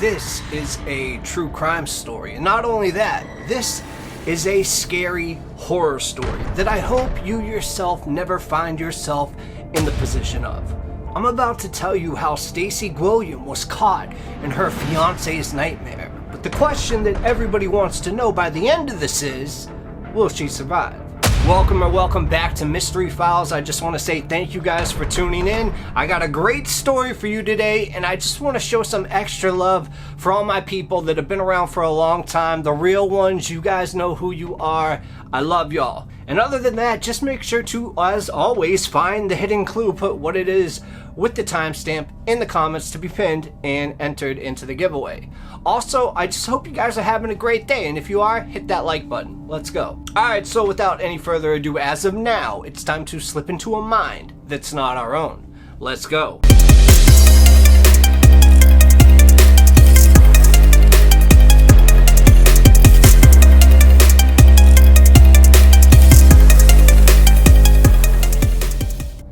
this is a true crime story. And not only that, this is a scary horror story that I hope you yourself never find yourself in the position of. I'm about to tell you how Stacey Gwilliam was caught in her fiance's nightmare. But the question that everybody wants to know by the end of this is, will she survive? Welcome back to Mystery Files. I just want to say thank you guys for tuning in. I got a great story for you today, and I just want to show some extra love for all my people that have been around for a long time. The real ones, you guys know who you are. I love y'all. And other than that, just make sure to, as always, find the hidden clue, put what it is with the timestamp in the comments to be pinned and entered into the giveaway. Also, I just hope you guys are having a great day, and if you are, hit that like button. Let's go. Alright, so without any further ado, as of now, it's time to slip into a mind that's not our own. Let's go.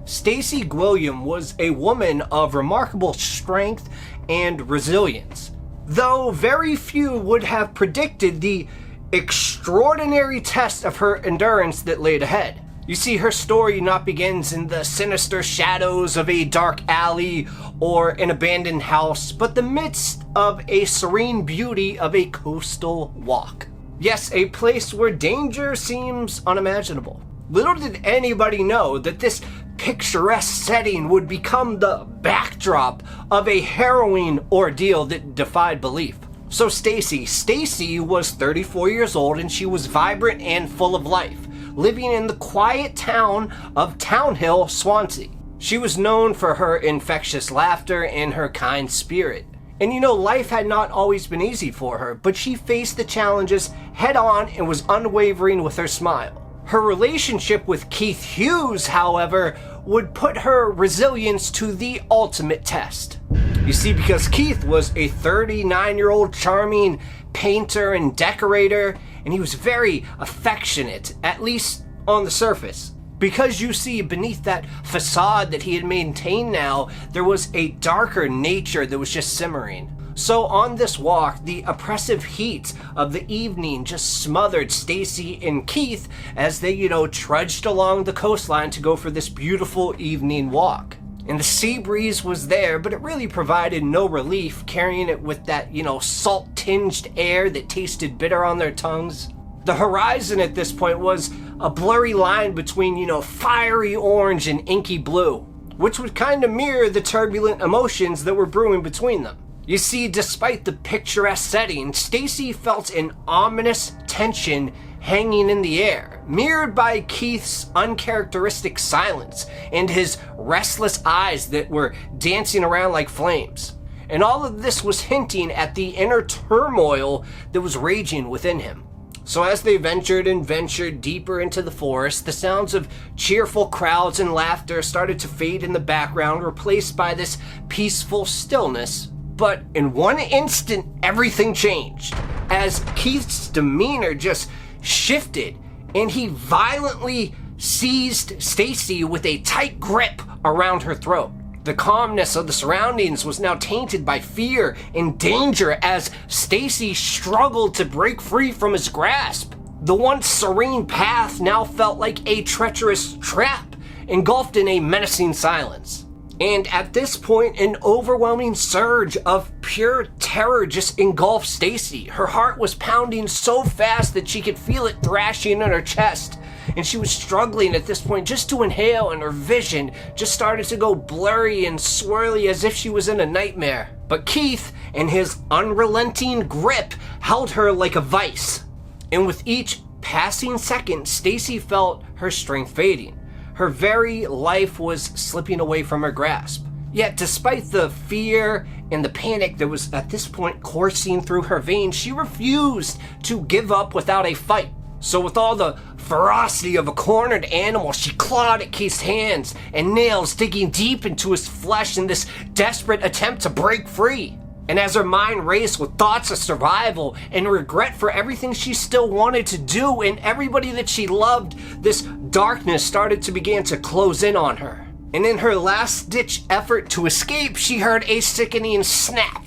Stacey Gwilliam was a woman of remarkable strength and resilience, though very few would have predicted the extraordinary test of her endurance that laid ahead. You see, her story not begins in the sinister shadows of a dark alley or an abandoned house, but the midst of a serene beauty of a coastal walk. Yes, a place where danger seems unimaginable. Little did anybody know that this picturesque setting would become the backdrop of a harrowing ordeal that defied belief. So Stacy was 34 years old, and she was vibrant and full of life, living in the quiet town of Townhill, Swansea. She was known for her infectious laughter and her kind spirit. And you know, life had not always been easy for her, but she faced the challenges head on and was unwavering with her smile. Her relationship with Keith Hughes, however, would put her resilience to the ultimate test. You see, because Keith was a 39-year-old charming painter and decorator, and he was very affectionate, at least on the surface. Because you see, beneath that facade that he had maintained now, there was a darker nature that was just simmering. So on this walk, the oppressive heat of the evening just smothered Stacy and Keith as they, trudged along the coastline to go for this beautiful evening walk. And the sea breeze was there, but it really provided no relief, carrying it with that, salt-tinged air that tasted bitter on their tongues. The horizon at this point was a blurry line between, fiery orange and inky blue, which would kind of mirror the turbulent emotions that were brewing between them. You see, despite the picturesque setting, Stacy felt an ominous tension hanging in the air, mirrored by Keith's uncharacteristic silence and his restless eyes that were dancing around like flames. And all of this was hinting at the inner turmoil that was raging within him. So as they ventured deeper into the forest, the sounds of cheerful crowds and laughter started to fade in the background, replaced by this peaceful stillness. But in one instant, everything changed, as Keith's demeanor just shifted, and he violently seized Stacy with a tight grip around her throat. The calmness of the surroundings was now tainted by fear and danger as Stacy struggled to break free from his grasp. The once serene path now felt like a treacherous trap, engulfed in a menacing silence. And at this point, an overwhelming surge of pure terror just engulfed Stacy. Her heart was pounding so fast that she could feel it thrashing in her chest. And she was struggling at this point just to inhale, and her vision just started to go blurry and swirly as if she was in a nightmare. But Keith, in his unrelenting grip, held her like a vice. And with each passing second, Stacy felt her strength fading. Her very life was slipping away from her grasp. Yet, despite the fear and the panic that was at this point coursing through her veins, she refused to give up without a fight. So with all the ferocity of a cornered animal, she clawed at Keith's hands and nails, digging deep into his flesh in this desperate attempt to break free. And as her mind raced with thoughts of survival and regret for everything she still wanted to do and everybody that she loved, this darkness started to begin to close in on her. And in her last-ditch effort to escape, she heard a sickening snap.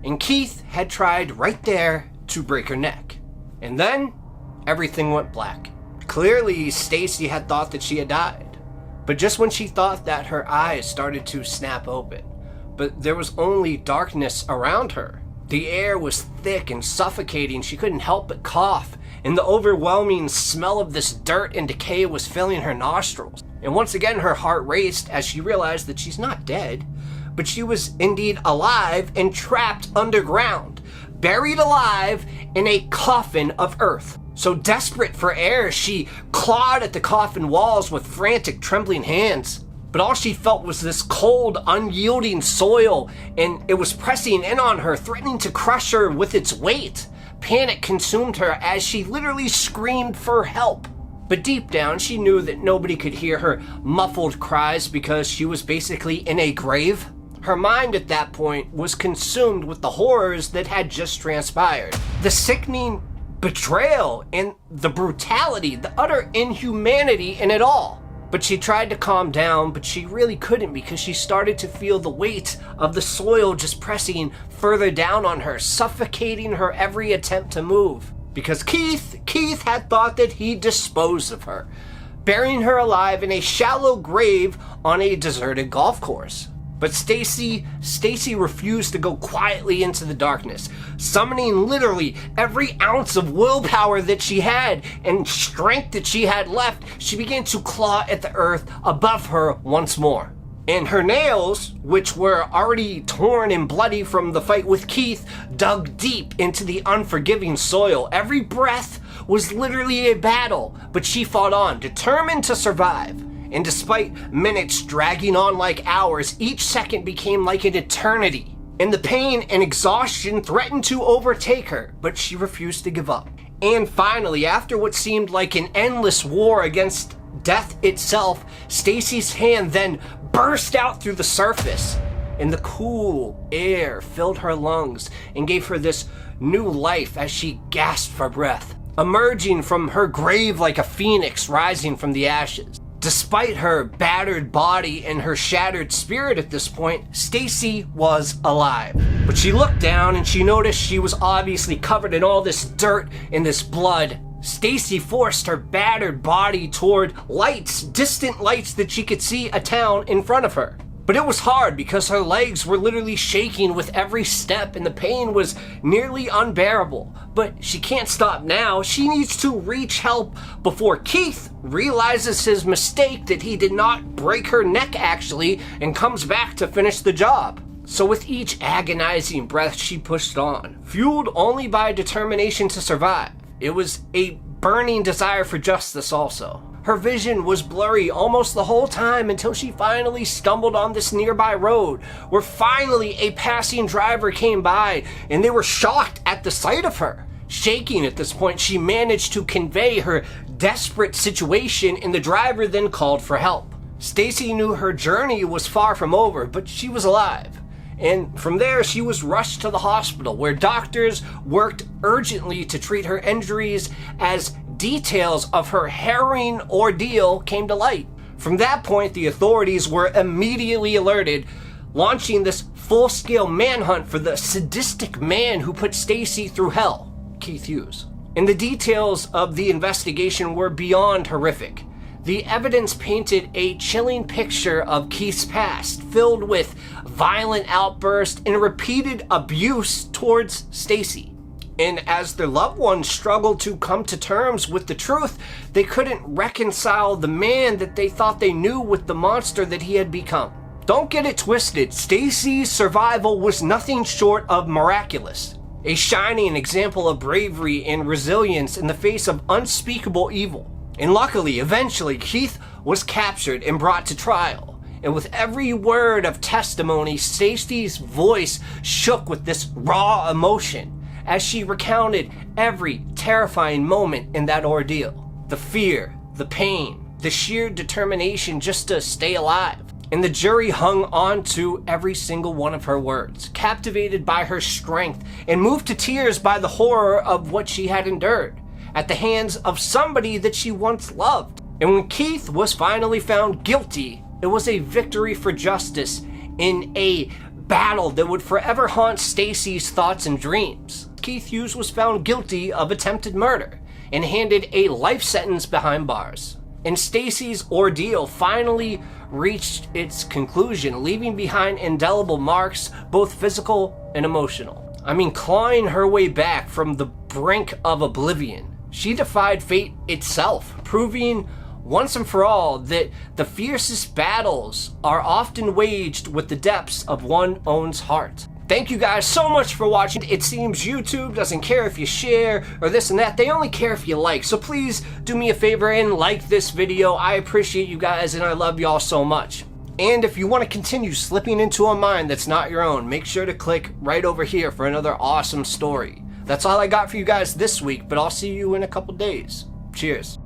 and Keith had tried right there to break her neck. And then, everything went black. Clearly, Stacy had thought that she had died. But just when she thought that, her eyes started to snap open. But there was only darkness around her. The air was thick and suffocating. She couldn't help but cough, and the overwhelming smell of this dirt and decay was filling her nostrils. And once again, her heart raced as she realized that she's not dead, but she was indeed alive and trapped underground, buried alive in a coffin of earth. So desperate for air, she clawed at the coffin walls with frantic, trembling hands. But all she felt was this cold, unyielding soil, and it was pressing in on her, threatening to crush her with its weight. Panic consumed her as she literally screamed for help. But deep down, she knew that nobody could hear her muffled cries because she was basically in a grave. Her mind at that point was consumed with the horrors that had just transpired. The sickening betrayal and the brutality, the utter inhumanity in it all. But she tried to calm down, but she really couldn't because she started to feel the weight of the soil just pressing further down on her, suffocating her every attempt to move. Because Keith had thought that he'd dispose of her, burying her alive in a shallow grave on a deserted golf course. But Stacy refused to go quietly into the darkness, summoning literally every ounce of willpower that she had and strength that she had left. She began to claw at the earth above her once more. And her nails, which were already torn and bloody from the fight with Keith, dug deep into the unforgiving soil. Every breath was literally a battle, but she fought on, determined to survive. And despite minutes dragging on like hours, each second became like an eternity. And the pain and exhaustion threatened to overtake her, but she refused to give up. And finally, after what seemed like an endless war against death itself, Stacy's hand then burst out through the surface, and the cool air filled her lungs and gave her this new life as she gasped for breath, emerging from her grave like a phoenix rising from the ashes. Despite her battered body and her shattered spirit at this point, Stacy was alive. But she looked down and she noticed she was obviously covered in all this dirt and this blood. Stacy forced her battered body toward lights, distant lights that she could see a town in front of her. But it was hard because her legs were literally shaking with every step and the pain was nearly unbearable. But she can't stop now. She needs to reach help before Keith realizes his mistake, that he did not break her neck actually, and comes back to finish the job. So with each agonizing breath, she pushed on, fueled only by determination to survive. It was a burning desire for justice also. Her vision was blurry almost the whole time until she finally stumbled on this nearby road, where finally a passing driver came by and they were shocked at the sight of her. Shaking at this point, she managed to convey her desperate situation, and the driver then called for help. Stacy knew her journey was far from over, but she was alive. And from there, she was rushed to the hospital, where doctors worked urgently to treat her injuries as details of her harrowing ordeal came to light. From that point, the authorities were immediately alerted, launching this full-scale manhunt for the sadistic man who put Stacy through hell, Keith Hughes. And the details of the investigation were beyond horrific. The evidence painted a chilling picture of Keith's past, filled with violent outbursts and repeated abuse towards Stacy. And as their loved ones struggled to come to terms with the truth, they couldn't reconcile the man that they thought they knew with the monster that he had become. Don't get it twisted, Stacy's survival was nothing short of miraculous. A shining example of bravery and resilience in the face of unspeakable evil. And luckily, eventually, Keith was captured and brought to trial. And with every word of testimony, Stacy's voice shook with this raw emotion as she recounted every terrifying moment in that ordeal. The fear, the pain, the sheer determination just to stay alive. And the jury hung on to every single one of her words, captivated by her strength and moved to tears by the horror of what she had endured at the hands of somebody that she once loved. And when Keith was finally found guilty, it was a victory for justice in a battle that would forever haunt Stacy's thoughts and dreams. Keith Hughes was found guilty of attempted murder and handed a life sentence behind bars. And Stacy's ordeal finally reached its conclusion, leaving behind indelible marks, both physical and emotional. I mean, clawing her way back from the brink of oblivion, she defied fate itself, proving once and for all that the fiercest battles are often waged with the depths of one's own heart. Thank you guys so much for watching. It seems YouTube doesn't care if you share or this and that. They only care if you like. So please do me a favor and like this video. I appreciate you guys and I love y'all so much. And if you want to continue slipping into a mind that's not your own, make sure to click right over here for another awesome story. That's all I got for you guys this week, but I'll see you in a couple days. Cheers.